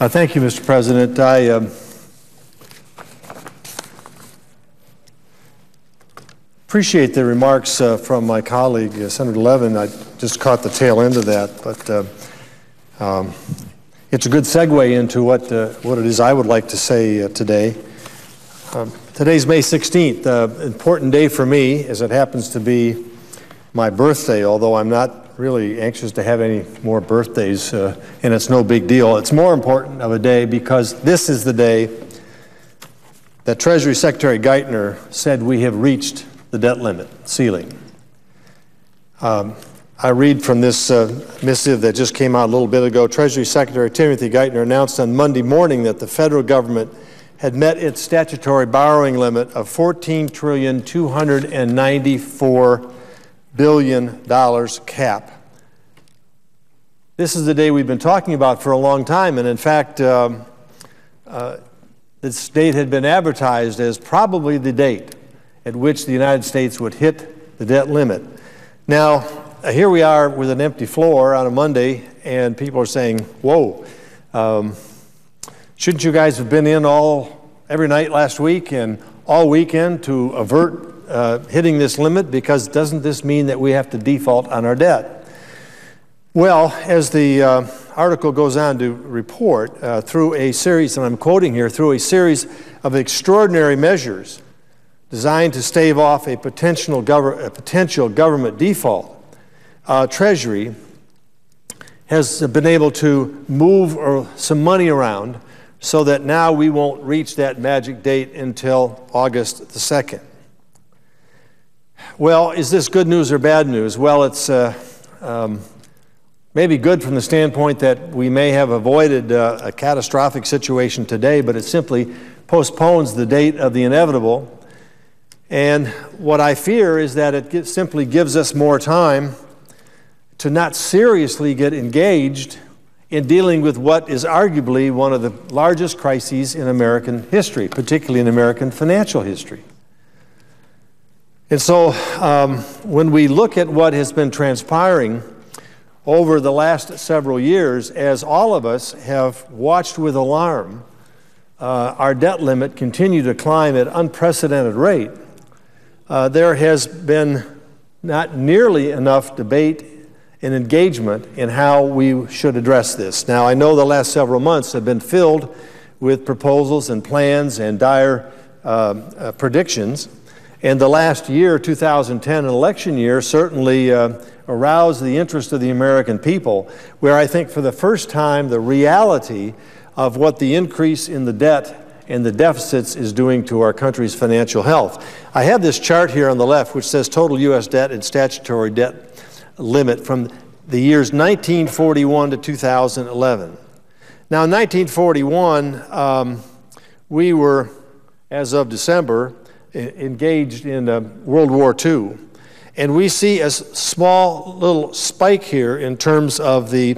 Thank you, Mr. President. I appreciate the remarks from my colleague, Senator Levin. I just caught the tail end of that, but it's a good segue into what it is I would like to say today. Today's May 16th, an important day for me, as it happens to be my birthday, although I'm not really anxious to have any more birthdays, and it's no big deal. It's more important of a day because this is the day that Treasury Secretary Geithner said we have reached the debt limit ceiling. I read from this missive that just came out a little bit ago. Treasury Secretary Timothy Geithner announced on Monday morning that the federal government had met its statutory borrowing limit of $14,294 billion cap. This is the day we've been talking about for a long time, and in fact, this date had been advertised as probably the date at which the United States would hit the debt limit. Now, here we are with an empty floor on a Monday, and people are saying, whoa, shouldn't you guys have been in every night last week and all weekend to avert hitting this limit, because doesn't this mean that we have to default on our debt? Well, as the article goes on to report, through a series, and I'm quoting here, through a series of extraordinary measures designed to stave off a potential government default, Treasury has been able to move some money around so that now we won't reach that magic date until August the 2nd. Well, is this good news or bad news? Well, it's maybe good from the standpoint that we may have avoided a catastrophic situation today, but it simply postpones the date of the inevitable. And what I fear is that it simply gives us more time to not seriously get engaged in dealing with what is arguably one of the largest crises in American history, particularly in American financial history. And so when we look at what has been transpiring over the last several years, as all of us have watched with alarm our debt limit continue to climb at unprecedented rate, there has been not nearly enough debate and engagement in how we should address this. Now, I know the last several months have been filled with proposals and plans and dire predictions. And the last year, 2010, an election year, certainly aroused the interest of the American people, where I think for the first time the reality of what the increase in the debt and the deficits is doing to our country's financial health. I have this chart here on the left which says total U.S. debt and statutory debt limit from the years 1941 to 2011. Now, in 1941, we were, as of December, engaged in World War II. And we see a small little spike here in terms of the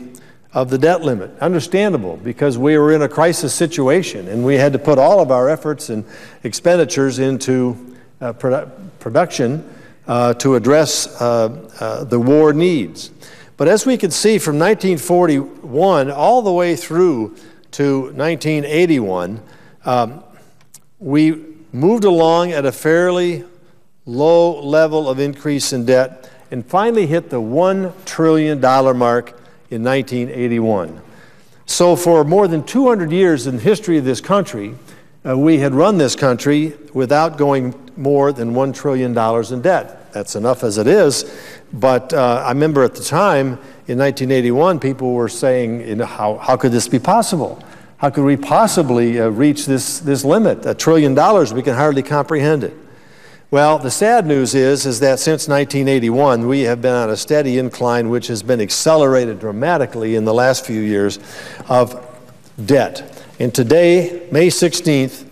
debt limit. Understandable, because we were in a crisis situation and we had to put all of our efforts and expenditures into production to address the war needs. But as we can see from 1941 all the way through to 1981, we moved along at a fairly low level of increase in debt and finally hit the $1 trillion mark in 1981. So for more than 200 years in the history of this country, we had run this country without going more than $1 trillion in debt. That's enough as it is, but I remember at the time in 1981 people were saying, how could this be possible? How could we possibly reach this limit, $1 trillion? We can hardly comprehend it. Well, the sad news is that since 1981, we have been on a steady incline which has been accelerated dramatically in the last few years of debt. And today, May 16th,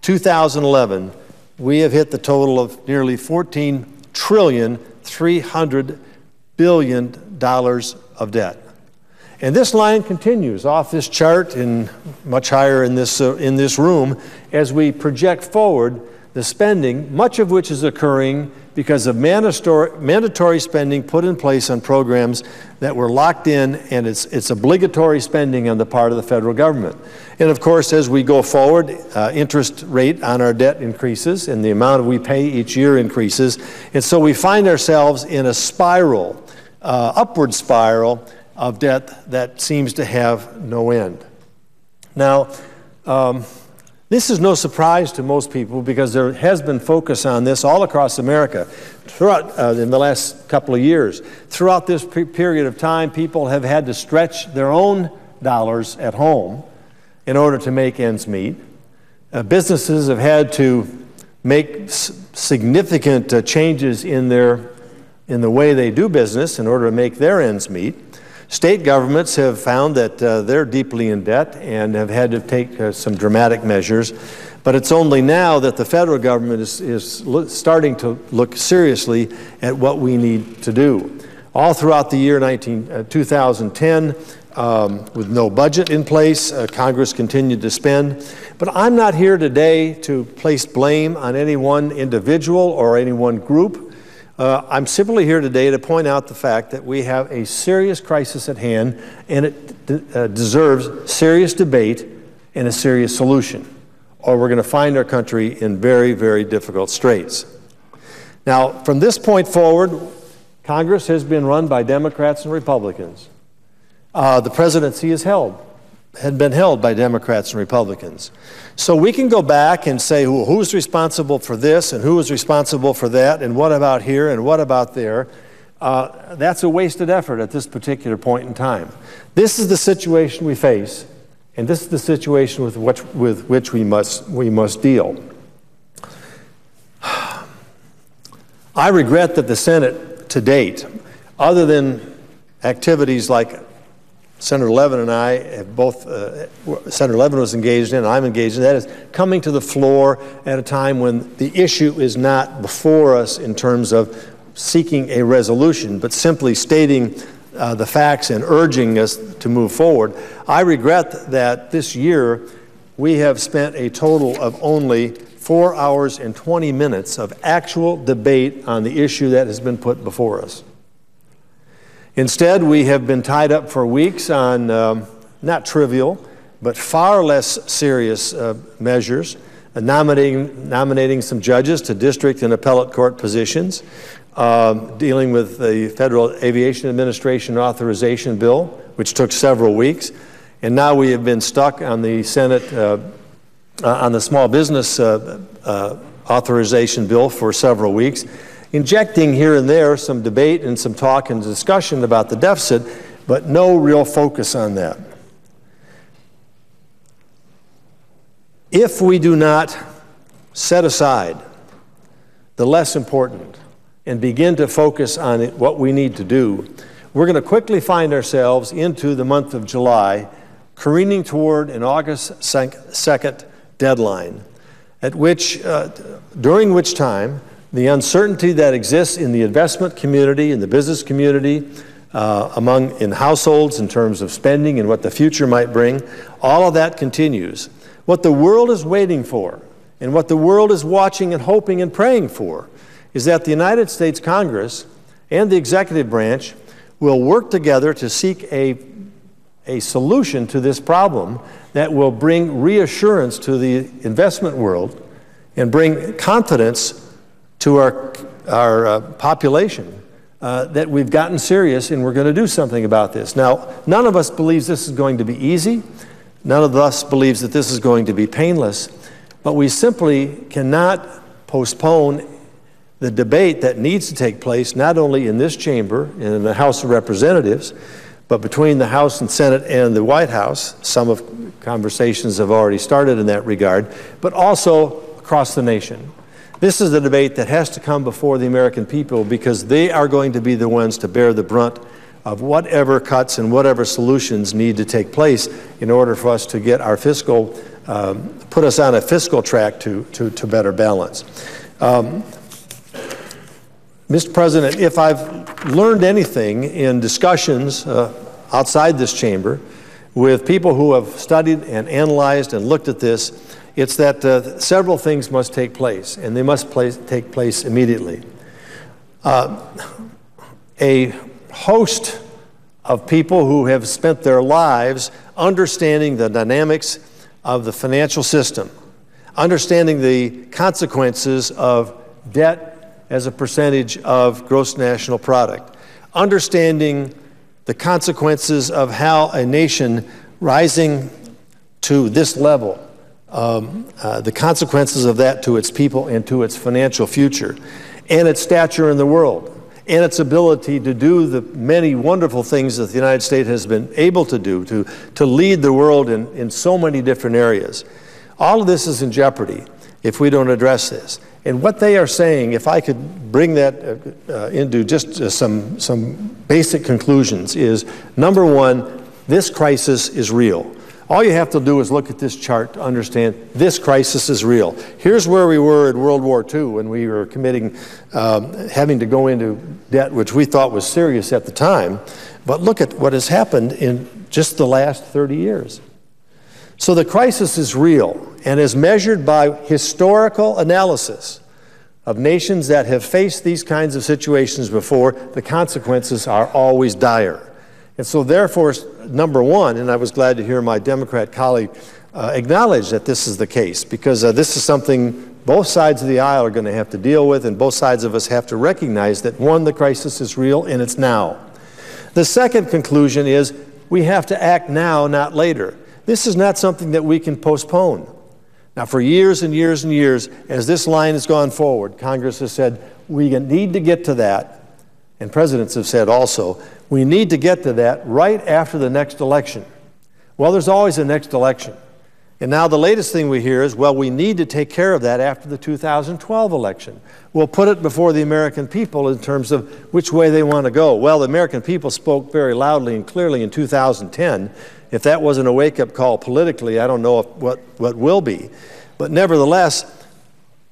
2011, we have hit the total of nearly $14,300 billion of debt. And this line continues off this chart and much higher in this room as we project forward the spending, much of which is occurring because of mandatory spending put in place on programs that were locked in, and it's obligatory spending on the part of the federal government. And of course, as we go forward, interest rate on our debt increases and the amount we pay each year increases. And so we find ourselves in a spiral, upward spiral of debt that seems to have no end. Now, this is no surprise to most people because there has been focus on this all across America throughout, in the last couple of years. Throughout this period of time, people have had to stretch their own dollars at home in order to make ends meet. Businesses have had to make significant changes in the way they do business in order to make their ends meet. State governments have found that they're deeply in debt and have had to take some dramatic measures. But it's only now that the federal government is starting to look seriously at what we need to do. All throughout the year 2010, with no budget in place, Congress continued to spend. But I'm not here today to place blame on any one individual or any one group. I'm simply here today to point out the fact that we have a serious crisis at hand, and it deserves serious debate and a serious solution, or we're going to find our country in very, very difficult straits. Now, from this point forward, Congress has been run by Democrats and Republicans. The presidency had been held by Democrats and Republicans. So we can go back and say who's responsible for this and who is responsible for that and what about here and what about there. That's a wasted effort at this particular point in time. This is the situation we face, and this is the situation with which we must deal. I regret that the Senate to date, other than activities like Senator Levin and I have both, Senator Levin was engaged in, and I'm engaged in, that is coming to the floor at a time when the issue is not before us in terms of seeking a resolution, but simply stating the facts and urging us to move forward. I regret that this year we have spent a total of only 4 hours and 20 minutes of actual debate on the issue that has been put before us. Instead, we have been tied up for weeks on not trivial, but far less serious measures, nominating some judges to district and appellate court positions, dealing with the Federal Aviation Administration authorization bill, which took several weeks, and now we have been stuck on the Senate, on the small business authorization bill for several weeks, injecting here and there some debate and some talk and discussion about the deficit, but no real focus on that. If we do not set aside the less important and begin to focus on what we need to do, we're going to quickly find ourselves into the month of July, careening toward an August 2nd deadline, during which time the uncertainty that exists in the investment community, in the business community, in households in terms of spending and what the future might bring, all of that continues. What the world is waiting for and what the world is watching and hoping and praying for is that the United States Congress and the executive branch will work together to seek a solution to this problem that will bring reassurance to the investment world and bring confidence to our population that we've gotten serious and we're going to do something about this. Now, none of us believes this is going to be easy. None of us believes that this is going to be painless. But we simply cannot postpone the debate that needs to take place not only in this chamber and in the House of Representatives, but between the House and Senate and the White House. Some of conversations have already started in that regard, but also across the nation. This is a debate that has to come before the American people because they are going to be the ones to bear the brunt of whatever cuts and whatever solutions need to take place in order for us to get our fiscal, put us on a fiscal track to better balance. Mr. President, if I've learned anything in discussions outside this chamber, with people who have studied and analyzed and looked at this, it's that several things must take place, and they must take place immediately. A host of people who have spent their lives understanding the dynamics of the financial system, understanding the consequences of debt as a percentage of gross national product, understanding the consequences of how a nation rising to this level, the consequences of that to its people and to its financial future, and its stature in the world, and its ability to do the many wonderful things that the United States has been able to do, to lead the world in so many different areas. All of this is in jeopardy if we don't address this. And what they are saying, if I could bring that into just some basic conclusions, is number one, this crisis is real. All you have to do is look at this chart to understand this crisis is real. Here's where we were in World War II when we were having to go into debt, which we thought was serious at the time. But look at what has happened in just the last 30 years. So the crisis is real, and is measured by historical analysis of nations that have faced these kinds of situations before. The consequences are always dire. And so therefore, number one, and I was glad to hear my Democrat colleague acknowledge that this is the case, because this is something both sides of the aisle are going to have to deal with, and both sides of us have to recognize that, one, the crisis is real, and it's now. The second conclusion is we have to act now, not later. This is not something that we can postpone. Now, for years and years and years, as this line has gone forward, Congress has said, we need to get to that, and presidents have said also, we need to get to that right after the next election. Well, there's always a next election. And now the latest thing we hear is, well, we need to take care of that after the 2012 election. We'll put it before the American people in terms of which way they want to go. Well, the American people spoke very loudly and clearly in 2010. If that wasn't a wake-up call politically, I don't know what will be. But nevertheless,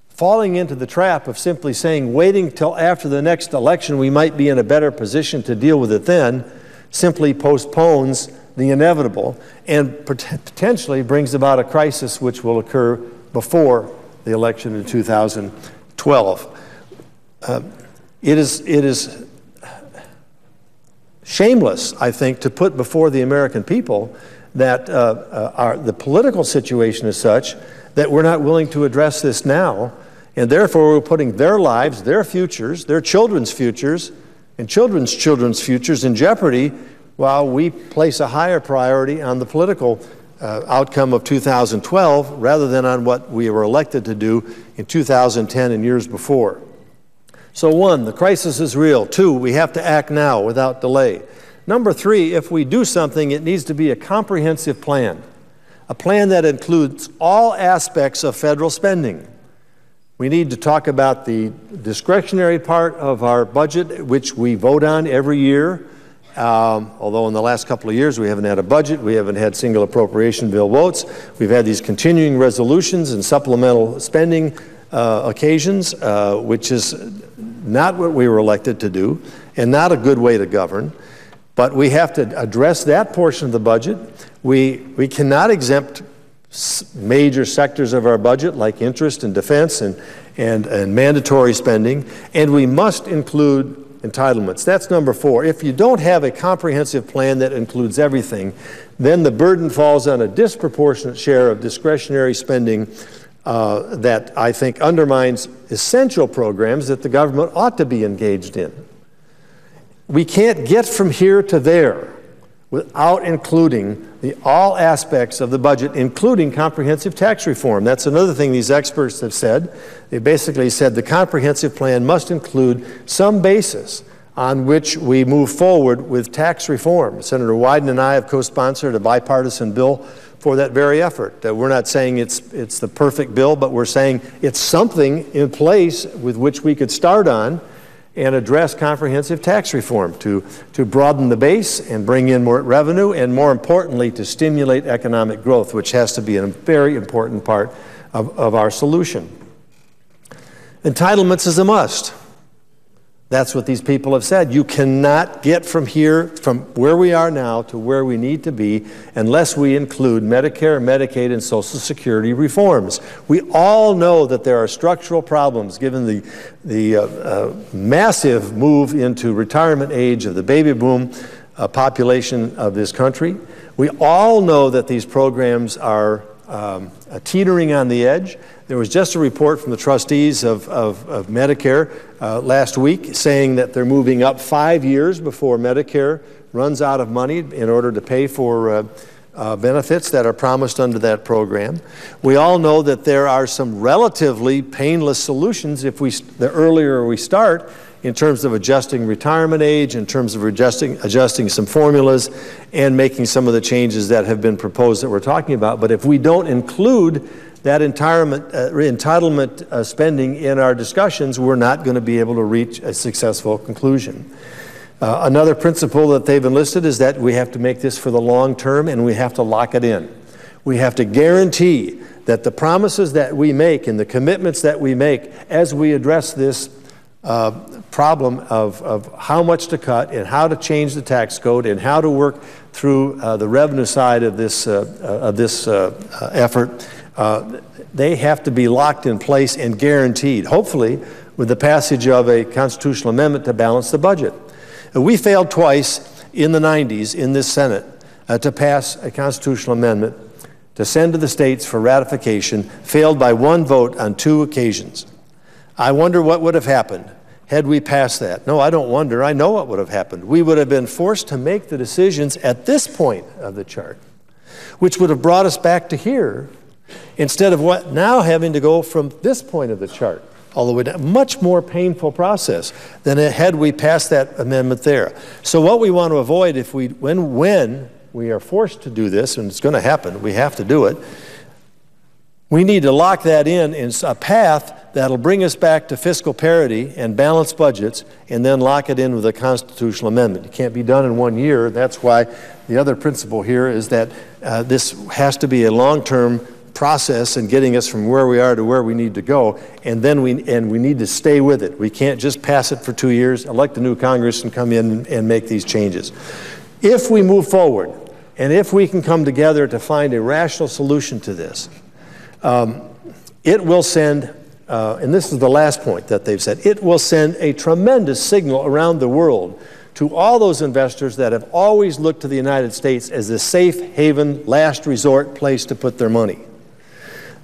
falling into the trap of simply saying, waiting till after the next election, we might be in a better position to deal with it then, simply postpones the inevitable and potentially brings about a crisis which will occur before the election in 2012. It is shameless, I think, to put before the American people that the political situation is such that we're not willing to address this now, and therefore we're putting their lives, their futures, their children's futures, and children's children's futures in jeopardy while we place a higher priority on the political outcome of 2012 rather than on what we were elected to do in 2010 and years before. So one, the crisis is real. Two, we have to act now without delay. Number three, if we do something, it needs to be a comprehensive plan, a plan that includes all aspects of federal spending. We need to talk about the discretionary part of our budget, which we vote on every year. Although in the last couple of years we haven't had a budget, we haven't had single appropriation bill votes. We've had these continuing resolutions and supplemental spending occasions, which is not what we were elected to do and not a good way to govern. But we have to address that portion of the budget. We cannot exempt major sectors of our budget like interest and defense and mandatory spending, and we must include entitlements. That's number four. If you don't have a comprehensive plan that includes everything, then the burden falls on a disproportionate share of discretionary spending that I think undermines essential programs that the government ought to be engaged in. We can't get from here to there without including all aspects of the budget, including comprehensive tax reform. That's another thing these experts have said. They basically said the comprehensive plan must include some basis on which we move forward with tax reform. Senator Wyden and I have co-sponsored a bipartisan bill for that very effort. We're not saying it's the perfect bill, but we're saying it's something in place with which we could start on and address comprehensive tax reform to broaden the base and bring in more revenue, and more importantly, to stimulate economic growth, which has to be a very important part of our solution. Entitlements is a must. That's what these people have said. You cannot get from here, from where we are now to where we need to be, unless we include Medicare, Medicaid, and Social Security reforms. We all know that there are structural problems given the massive move into retirement age of the baby boom population of this country. We all know that these programs are teetering on the edge. There was just a report from the trustees of Medicare last week saying that they're moving up 5 years before Medicare runs out of money in order to pay for benefits that are promised under that program. We all know that there are some relatively painless solutions if the earlier we start in terms of adjusting retirement age, in terms of adjusting some formulas, and making some of the changes that have been proposed that we're talking about. But if we don't include that entitlement spending in our discussions, we're not going to be able to reach a successful conclusion. Another principle that they've enlisted is that we have to make this for the long term, and we have to lock it in. We have to guarantee that the promises that we make and the commitments that we make as we address this problem of how much to cut and how to change the tax code and how to work through the revenue side of this effort, they have to be locked in place and guaranteed, hopefully with the passage of a constitutional amendment to balance the budget. We failed twice in the 90s in this Senate to pass a constitutional amendment to send to the states for ratification, failed by one vote on 2 occasions. I wonder what would have happened had we passed that. No, I don't wonder. I know what would have happened. We would have been forced to make the decisions at this point of the chart, which would have brought us back to here instead of what now having to go from this point of the chart all the way down. Much more painful process than had we passed that amendment there. So what we want to avoid when we are forced to do this, and it's going to happen, we have to do it, we need to lock that in a path that'll bring us back to fiscal parity and balanced budgets, and then lock it in with a constitutional amendment. It can't be done in 1 year. That's why the other principle here is that this has to be a long-term process in getting us from where we are to where we need to go, and then we need to stay with it. We can't just pass it for 2 years, elect a new Congress, and come in and make these changes. If we move forward, and if we can come together to find a rational solution to this, it will send, and this is the last point that they've said, it will send a tremendous signal around the world to all those investors that have always looked to the United States as a safe haven, last resort place to put their money.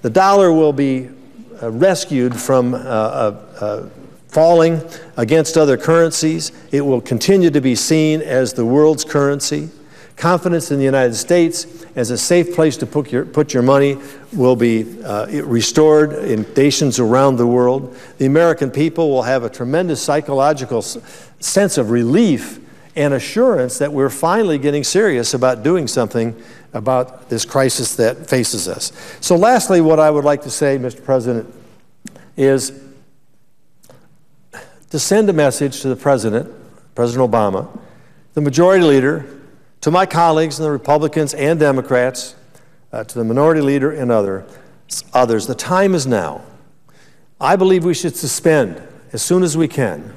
The dollar will be rescued from falling against other currencies. It will continue to be seen as the world's currency. Confidence in the United States as a safe place to put your money will be restored in nations around the world. The American people will have a tremendous psychological sense of relief and assurance that we're finally getting serious about doing something about this crisis that faces us. So lastly, what I would like to say, Mr. President, is to send a message to the President Obama, the Majority Leader, to my colleagues and the Republicans and Democrats, to the Minority Leader and others, the time is now. I believe we should suspend, as soon as we can,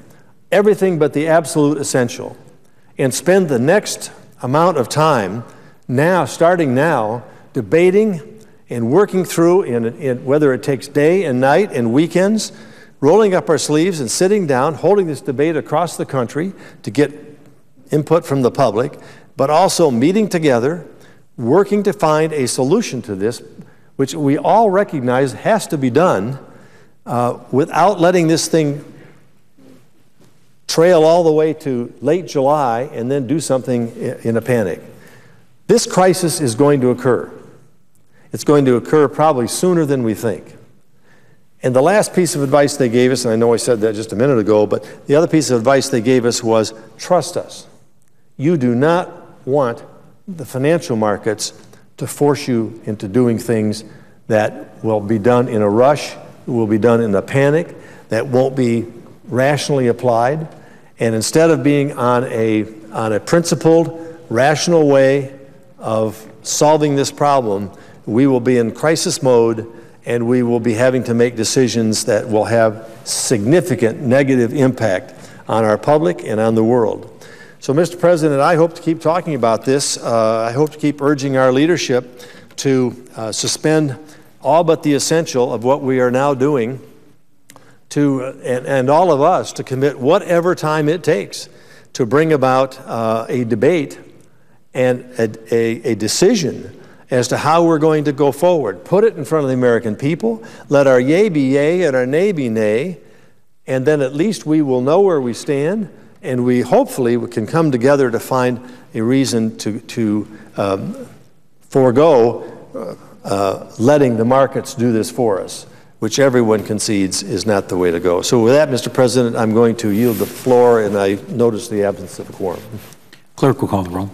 everything but the absolute essential, and spend the next amount of time now, starting now, debating and working through, in whether it takes day and night and weekends, rolling up our sleeves and sitting down, holding this debate across the country to get input from the public, but also meeting together, working to find a solution to this, which we all recognize has to be done without letting this thing trail all the way to late July and then do something in a panic. This crisis is going to occur. It's going to occur probably sooner than we think. And the last piece of advice they gave us, and I know I said that just a minute ago, but the other piece of advice they gave us was, trust us. You do not want the financial markets to force you into doing things that will be done in a rush, will be done in a panic, that won't be rationally applied. And instead of being on a principled, rational way of solving this problem, we will be in crisis mode, and we will be having to make decisions that will have significant negative impact on our public and on the world. So, Mr. President, I hope to keep talking about this. I hope to keep urging our leadership to suspend all but the essential of what we are now doing, and all of us to commit whatever time it takes to bring about a debate and a decision as to how we're going to go forward. Put it in front of the American people. Let our yea be yea and our nay be nay, and then at least we will know where we stand, and we hopefully can come together to find a reason to forego letting the markets do this for us, which everyone concedes is not the way to go. So with that, Mr. President, I'm going to yield the floor, and I notice the absence of a quorum. Clerk will call the roll.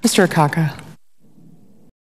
Mr. Akaka.